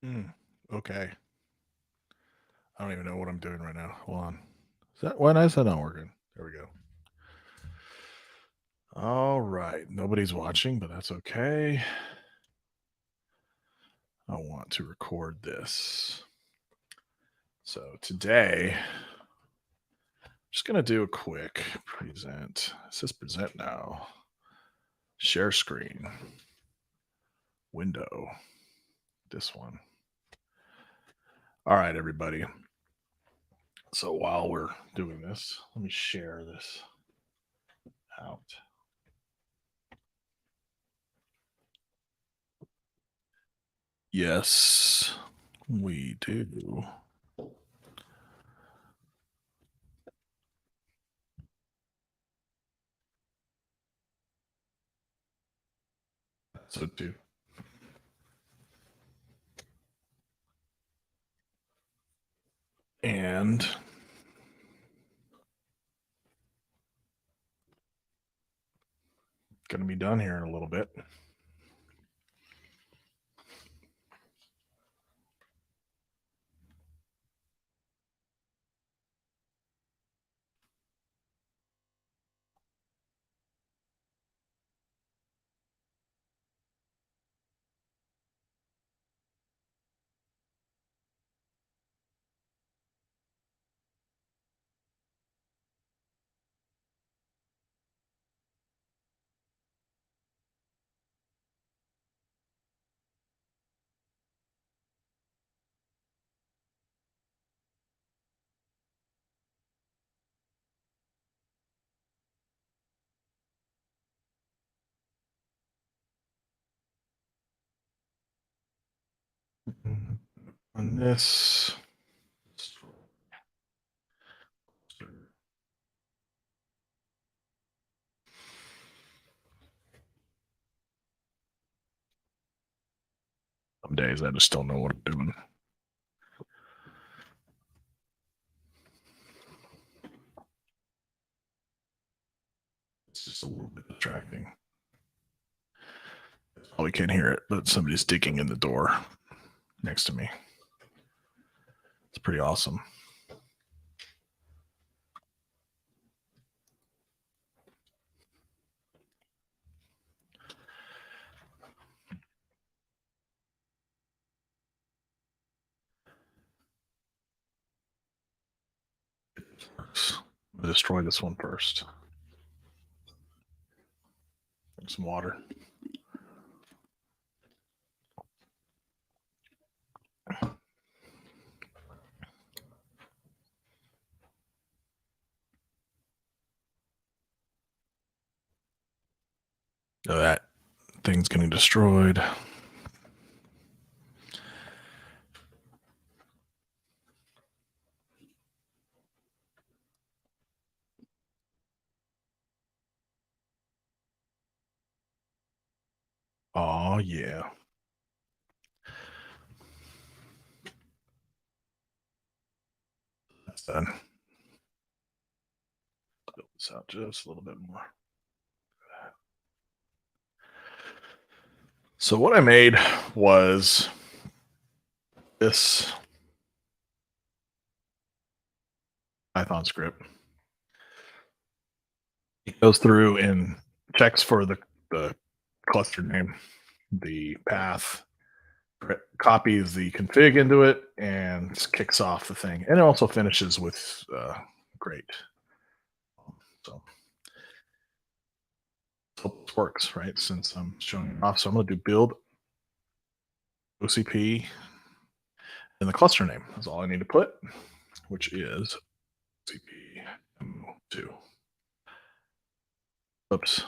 Okay. I don't even know what I'm doing right now. Hold on. Why is that not working? There we go. All right. Nobody's watching, but that's okay. I want to record this. So today, I'm just going to do a quick present. It says present now. Share screen. Window. This one. All right, everybody. So while we're doing this, let me share this out. Yes, we do. So do. And going to be done here in a little bit. On this. Some days I just don't know what I'm doing. It's just a little bit distracting. Probably can't hear it, but somebody's digging in the door next to me. It's pretty awesome. I'm gonna destroy this one first. Some water. Oh, that thing's getting destroyed. Oh yeah. That's done. Build this out just a little bit more. So what I made was this Python script. It goes through and checks for the cluster name, the path, copies the config into it, and kicks off the thing. And it also finishes with great. So hope this works, right? Since I'm showing it off. So I'm going to do build OCP and the cluster name. That's all I need to put, which is OCP M2. Oops.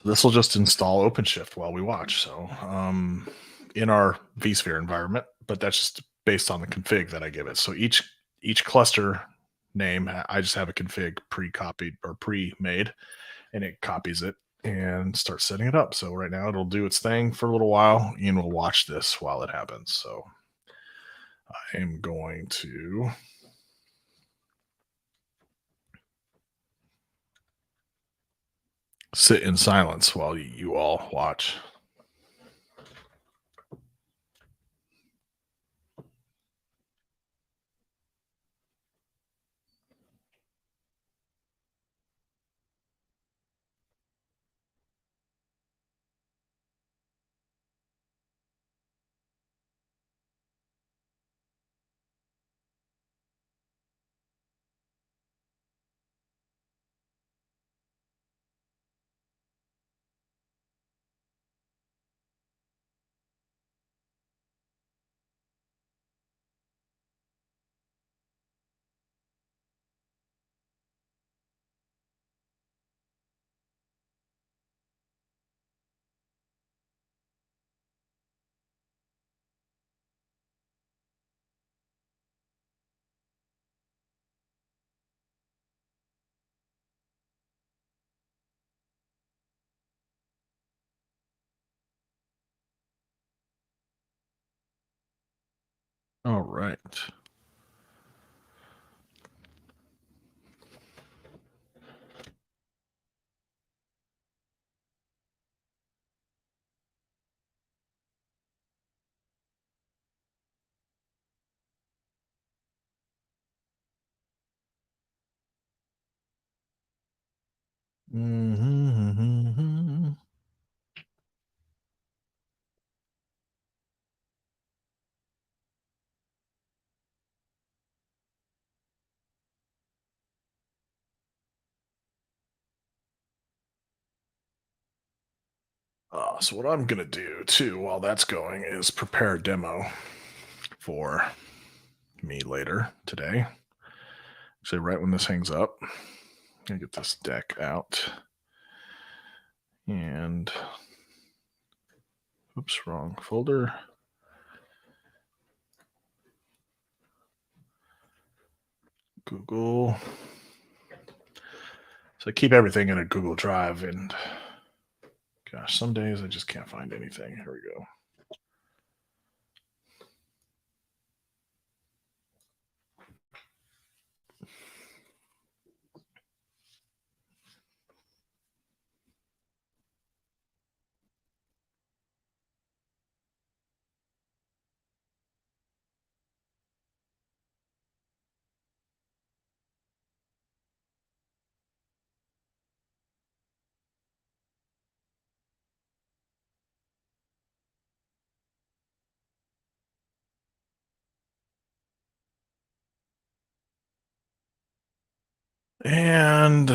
This will just install OpenShift while we watch. So in our vSphere environment, but that's just based on the config that I give it. So each cluster name, I just have a config pre-copied or pre-made, and it copies it and starts setting it up. So right now it'll do its thing for a little while, and we'll watch this while it happens. So I am going to sit in silence while you all watch. All right. Mhm. So what I'm gonna do too while that's going is prepare a demo for me later today. So right when this hangs up, I'm gonna get this deck out and oops, wrong folder. Google. So I keep everything in a Google Drive, and gosh, some days I just can't find anything. Here we go. And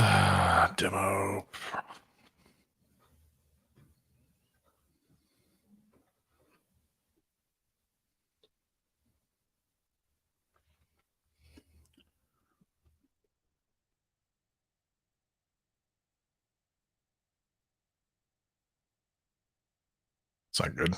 demo. It's not good.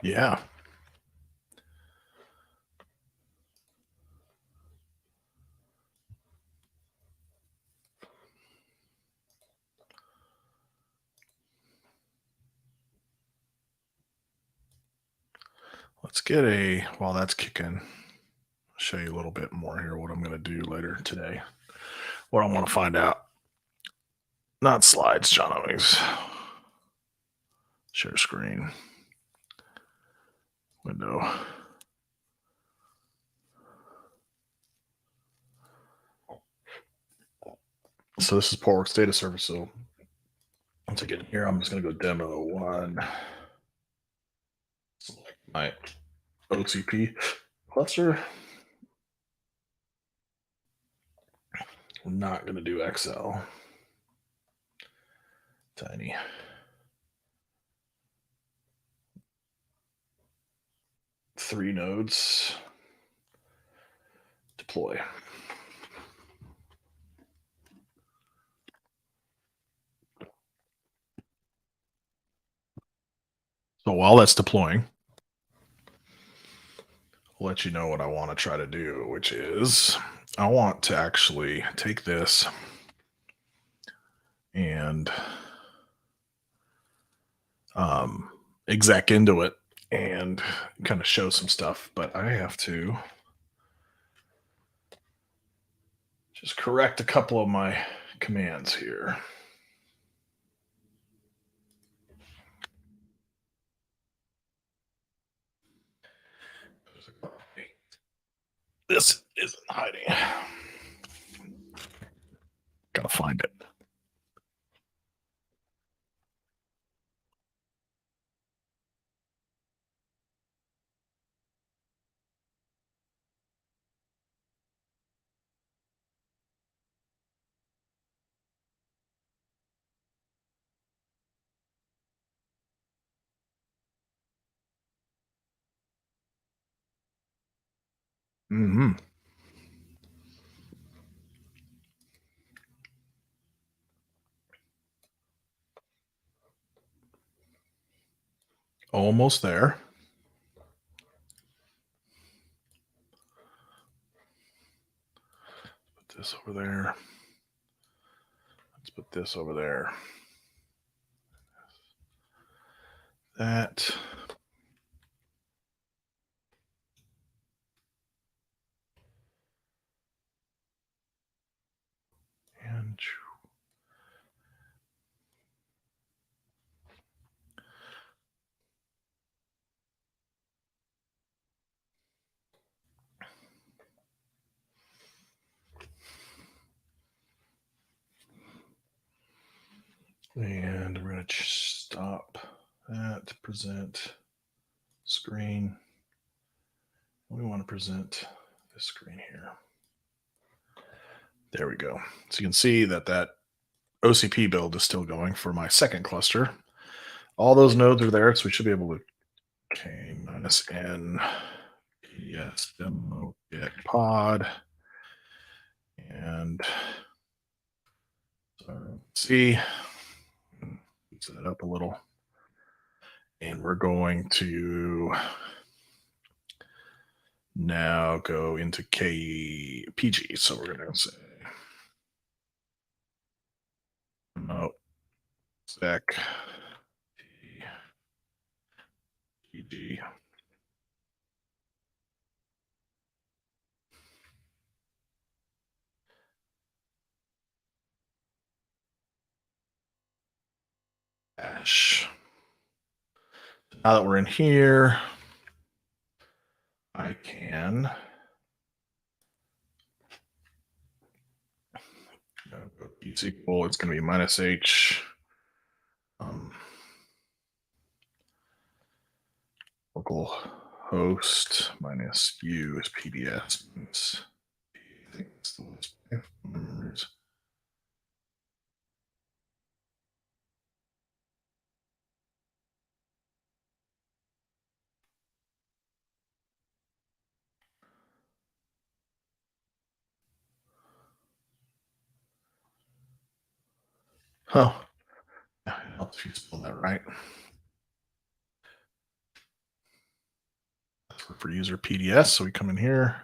Yeah. Let's get a while that's kicking. Show you a little bit more here what I'm going to do later today. What I want to find out. Not slides, John Owings. Share screen. Window. So this is Portworx data service. So once I get in here, I'm just going to go demo one. Select my OCP cluster. We're not going to do XL. Tiny. Three nodes. Deploy. So while that's deploying, I'll let you know what I want to try to do, which is I want to actually take this and exec into it and kind of show some stuff, but I have to just correct a couple of my commands here. This isn't hiding. Gotta find it. Mm-hmm. Almost there. Put this over there. Let's put this over there. That. And we're going to stop that, present screen. We want to present this screen here. There we go. So you can see that OCP build is still going for my second cluster. All those nodes are there, so we should be able to K minus N yes demo get pod and see set it up a little, and we're going to now go into KPG. So we're going to say no sec PG. Dash. Now that we're in here, I can go equal. It's going to be minus H. Local host minus U is PBS. I think it's the list. Oh, helps you spell that right. password for user PDS. So we come in here,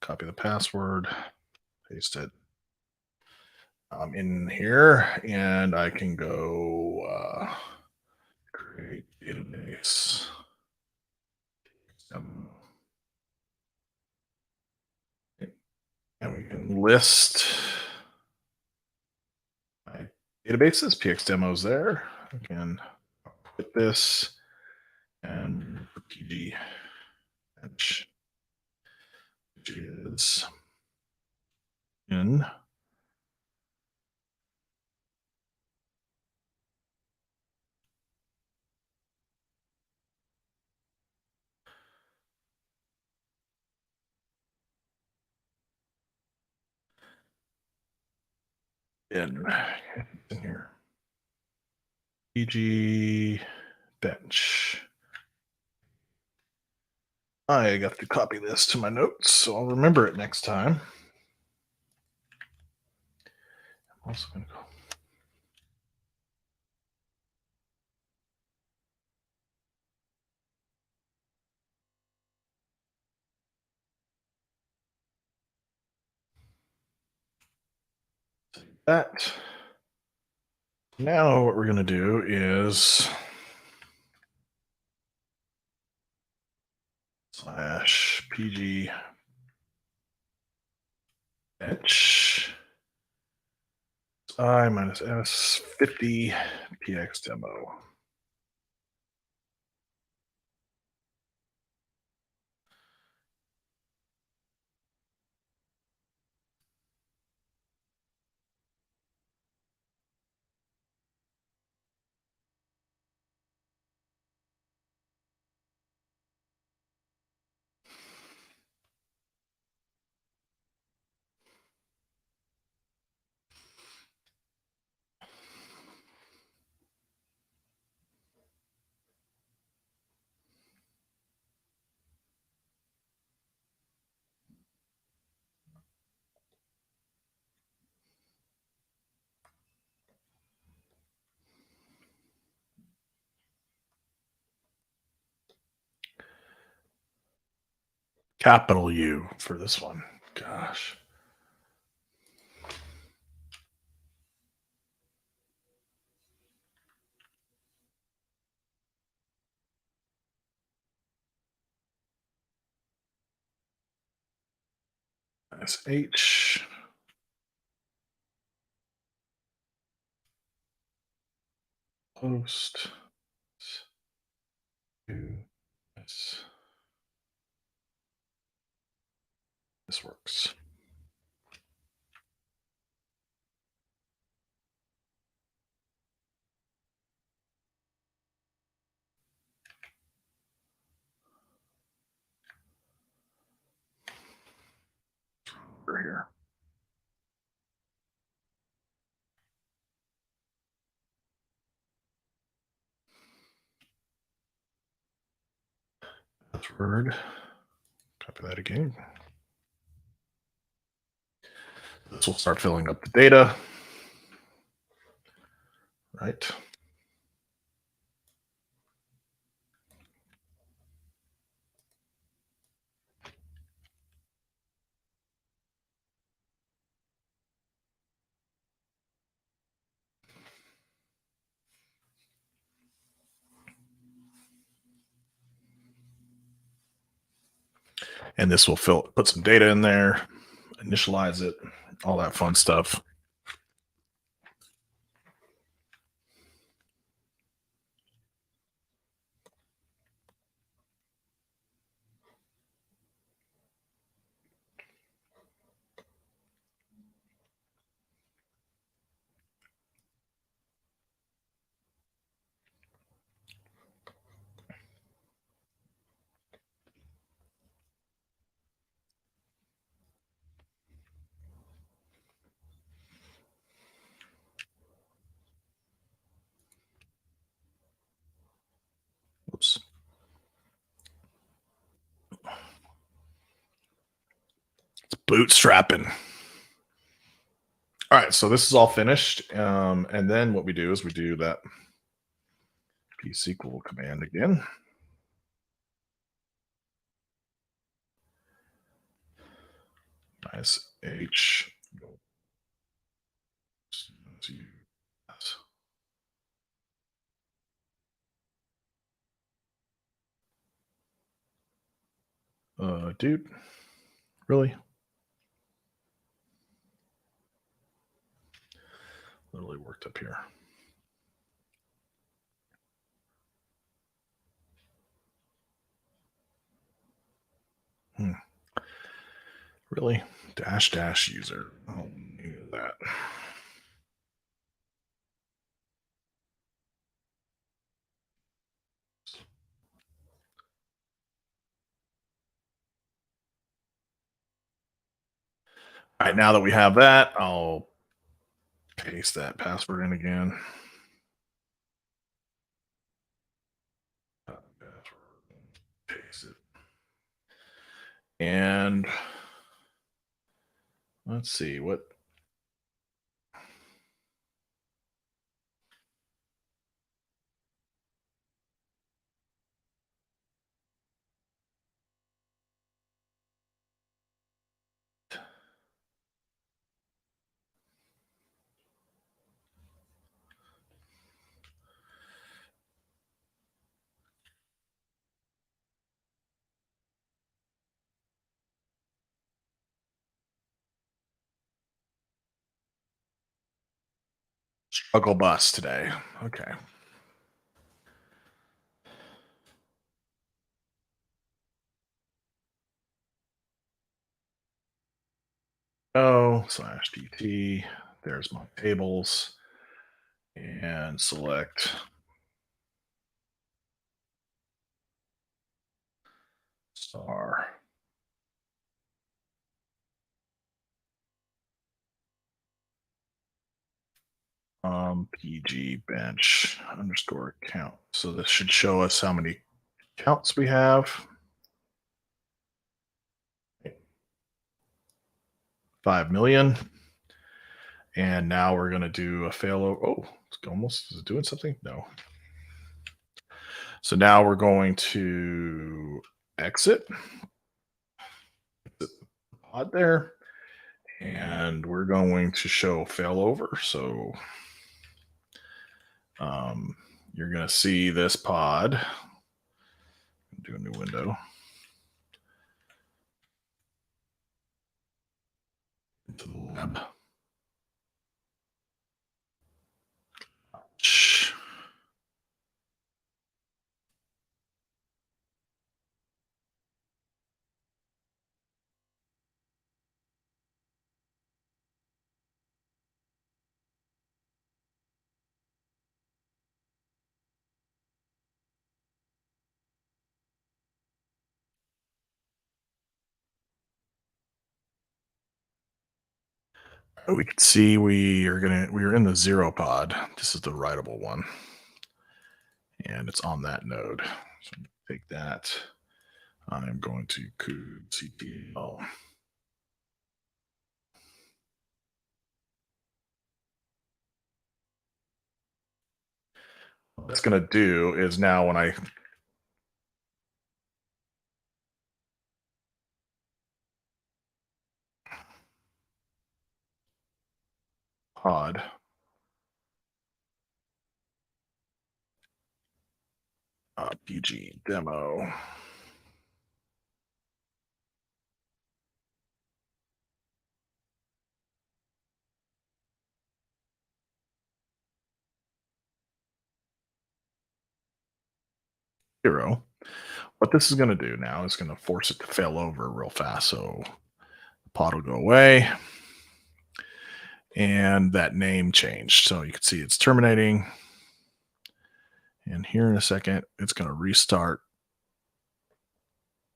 copy the password, paste it in here, and I can go create database. And we can list my databases, PX demos there. I can put this and PG bench, which is in in here. PG bench. I got to copy this to my notes, so I'll remember it next time. I'm also going to go. That. Now what we're going to do is slash PG bench I minus S 50 PX demo. Capital U for this one. Gosh. SH. Post. This works. Over here. Password. Copy that again. This will start filling up the data. Right. And this will put some data in there, initialize it, all that fun stuff. Oops. It's bootstrapping. All right, so this is all finished. And then what we do is we do that psql command again. Nice H. Dude, really? Literally worked up here. Hmm. Really? Dash dash user. Oh, knew that. All right, now that we have that, I'll paste that password in again. Paste it. And let's see what. Struggle bus today. Okay. /dt. There's my tables. And select star. PG bench underscore count. So this should show us how many counts we have. 5 million. And now we're going to do a failover. Oh, it's almost, is it doing something? No. So now we're going to exit the pod there. And we're going to show failover. So you're going to see this pod. Do a new window. Into the lab. We can see we are in the 0 pod. This is the writable one. And it's on that node. So I'm going to take that. I'm going to ctl. What it's going to do is now when I pod pg demo. Zero. What this is going to do now is going to force it to fail over real fast. So the pod will go away. And that name changed. So you can see it's terminating. And here in a second, it's going to restart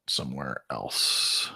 somewhere else.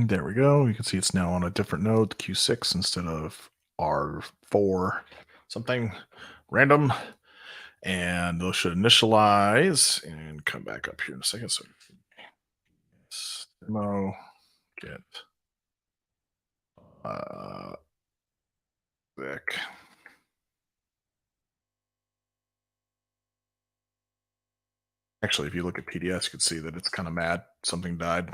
There we go. You can see it's now on a different node, Q6 instead of R4 something random. And those should initialize and come back up here in a second. So demo get Vic. Actually, if you look at PDS, you can see that it's kind of mad. Something died.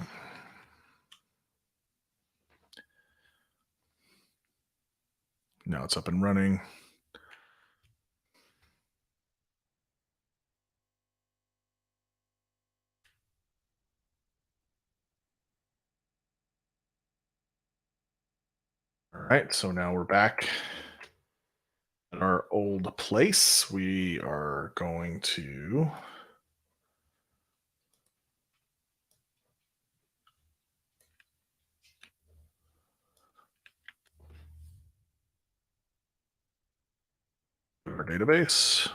Now it's up and running. All right, so now we're back at our old place. We are going to our database,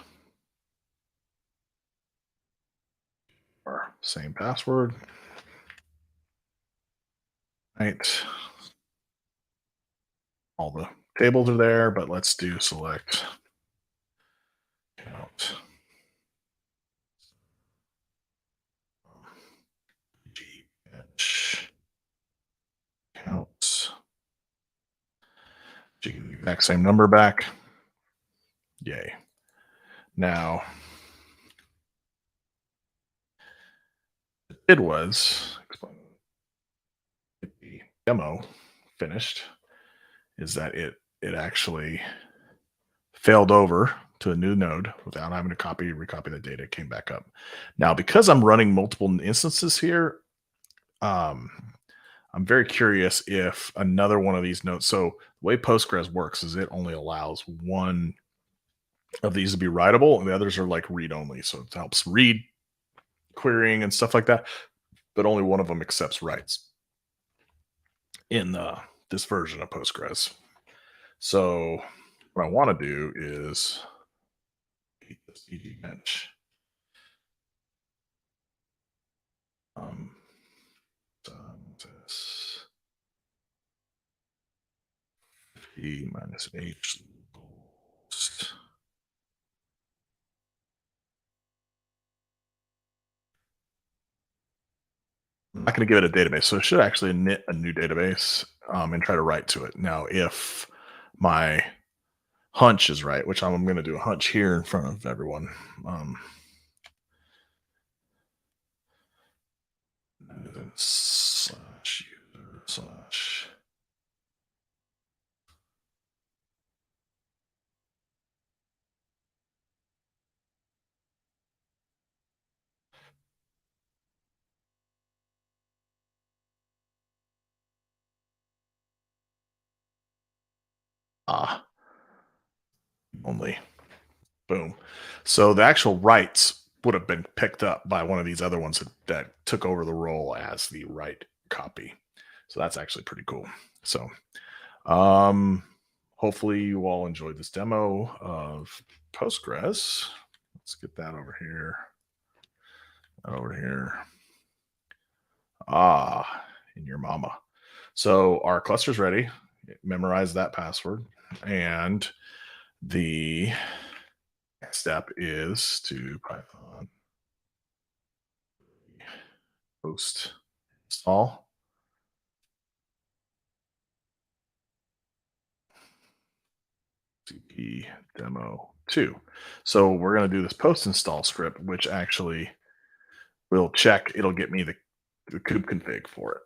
our same password. Right. All the tables are there, but let's do select count. GH counts. You get the exact same number back. Yay. Now, it was the demo finished is that it actually failed over to a new node without having to recopy the data. It came back up. Now, because I'm running multiple instances here, um, I'm very curious if another one of these nodes. So the way Postgres works is it only allows one of these to be writable, and the others are like read only. So it helps read querying and stuff like that, but only one of them accepts writes in this version of Postgres. So what I want to do is this DG bench. This E minus H. I'm not going to give it a database, so it should actually init a new database and try to write to it. Now, if my hunch is right, which I'm going to do a hunch here in front of everyone. Slash user slash only. Boom. So the actual writes would have been picked up by one of these other ones that took over the role as the write copy. So that's actually pretty cool. So hopefully you all enjoyed this demo of Postgres. Let's get that over here. That over here. In your mama. So our cluster's ready. Memorize that password. And the next step is to Python post install cp demo 2. So we're going to do this post install script, which actually will check. It'll get me the kube config for it.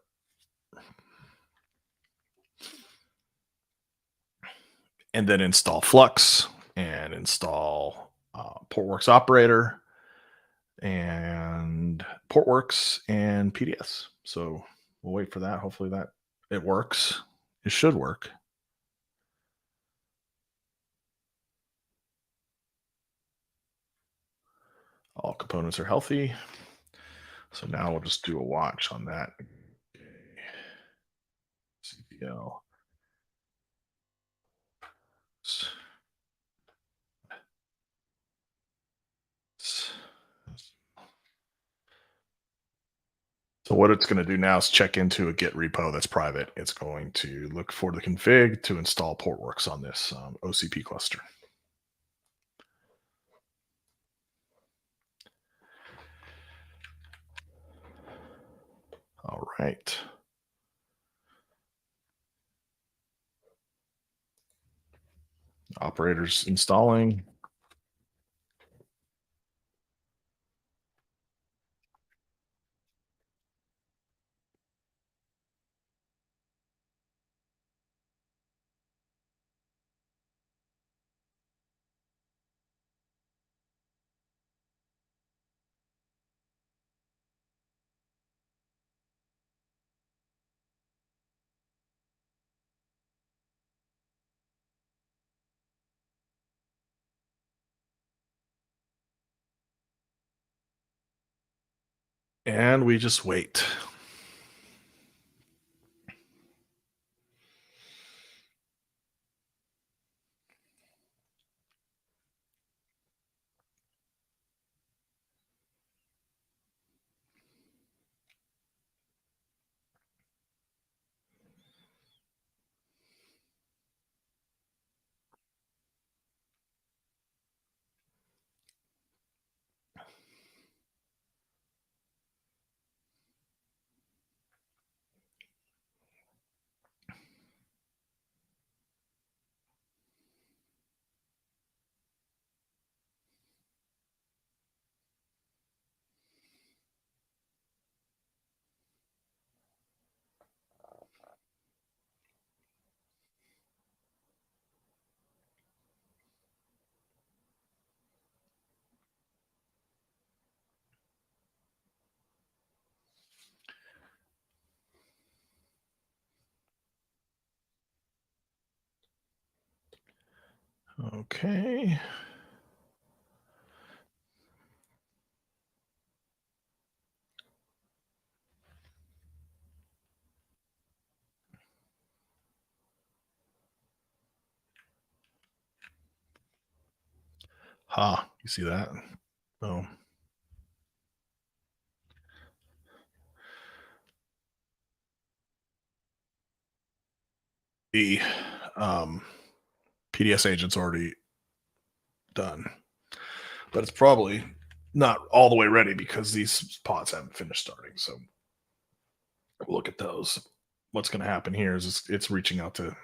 And then install Flux and install Portworx operator and Portworx and PDS. So we'll wait for that. Hopefully that it works. It should work. All components are healthy. So now we'll just do a watch on that. CPL. So So what it's going to do now is check into a Git repo that's private. It's going to look for the config to install Portworx on this OCP cluster. All right. Operators installing. And we just wait. Okay. You see that? Oh, the um, PDS agent's already done, but it's probably not all the way ready because these pods haven't finished starting. So we'll look at those. What's going to happen here is it's reaching out to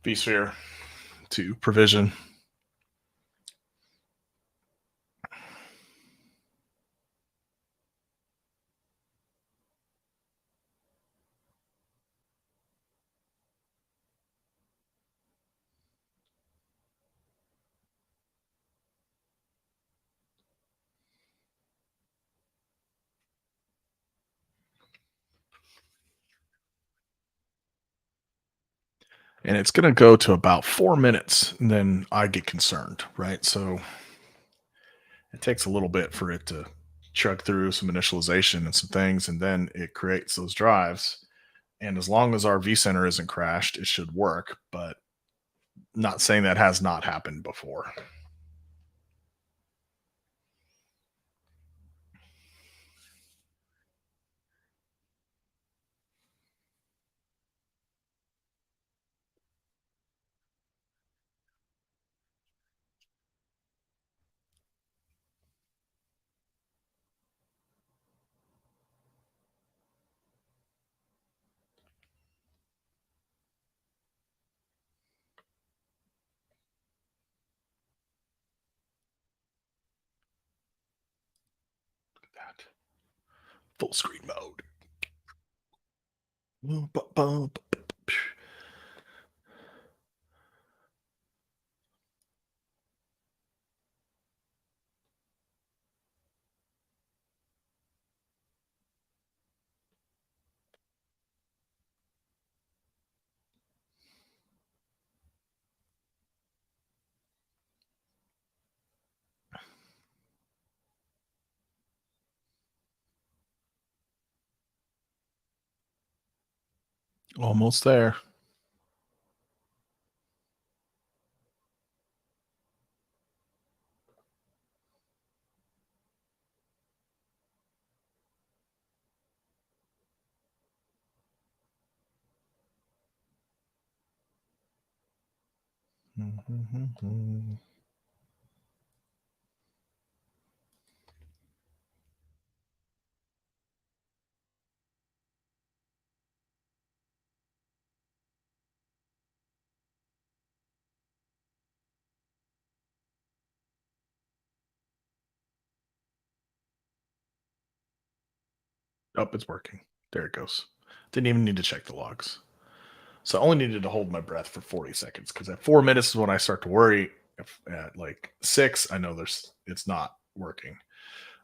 vSphere to provision. And it's going to go to about 4 minutes, and then I get concerned, right? So it takes a little bit for it to chug through some initialization and some things, and then it creates those drives. And as long as our vCenter isn't crashed, it should work. But not saying that has not happened before. That full screen mode. Almost there. Oh, it's working. There it goes. Didn't even need to check the logs. So I only needed to hold my breath for 40 seconds because at 4 minutes is when I start to worry. If at like six, I know it's not working.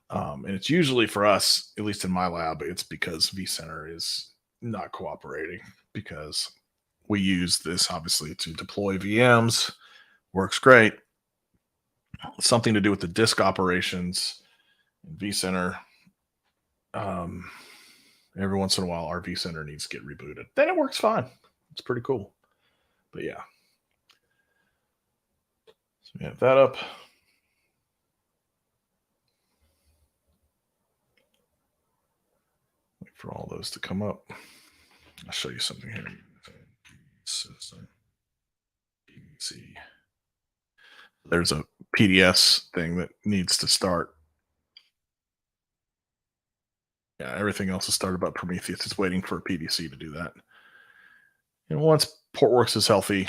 And it's usually for us, at least in my lab, it's because vCenter is not cooperating because we use this obviously to deploy VMs. Works great. Something to do with the disk operations in vCenter. Um, every once in a while, our vCenter needs to get rebooted. Then it works fine. It's pretty cool. But yeah, so we have that up. Wait for all those to come up. I'll show you something here. See, there's a PDS thing that needs to start. Yeah, everything else is started about Prometheus. It's waiting for a PDC to do that. And once Portworx is healthy,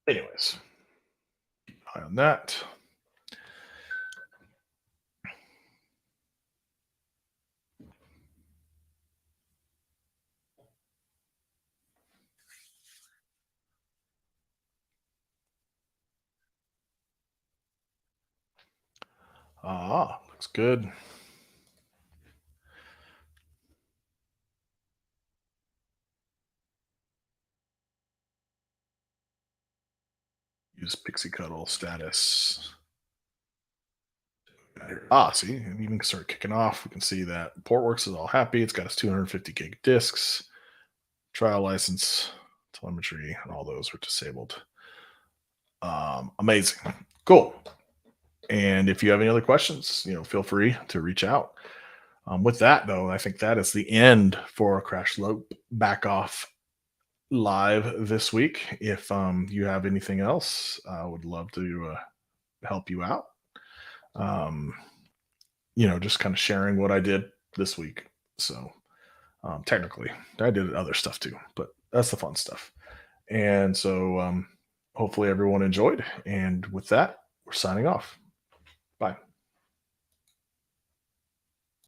anyways, keep an eye on that. Looks good. Use Pixie Cuddle status. See, and even start kicking off. We can see that Portworx is all happy. It's got its 250 gig disks, trial license, telemetry, and all those are disabled. Amazing. Cool. And if you have any other questions, feel free to reach out. With that, though, I think that is the end for Crash Lope Back Off Live this week. If you have anything else, I would love to help you out. Just kind of sharing what I did this week. So technically, I did other stuff too, but that's the fun stuff. And so hopefully everyone enjoyed. And with that, we're signing off. Bye.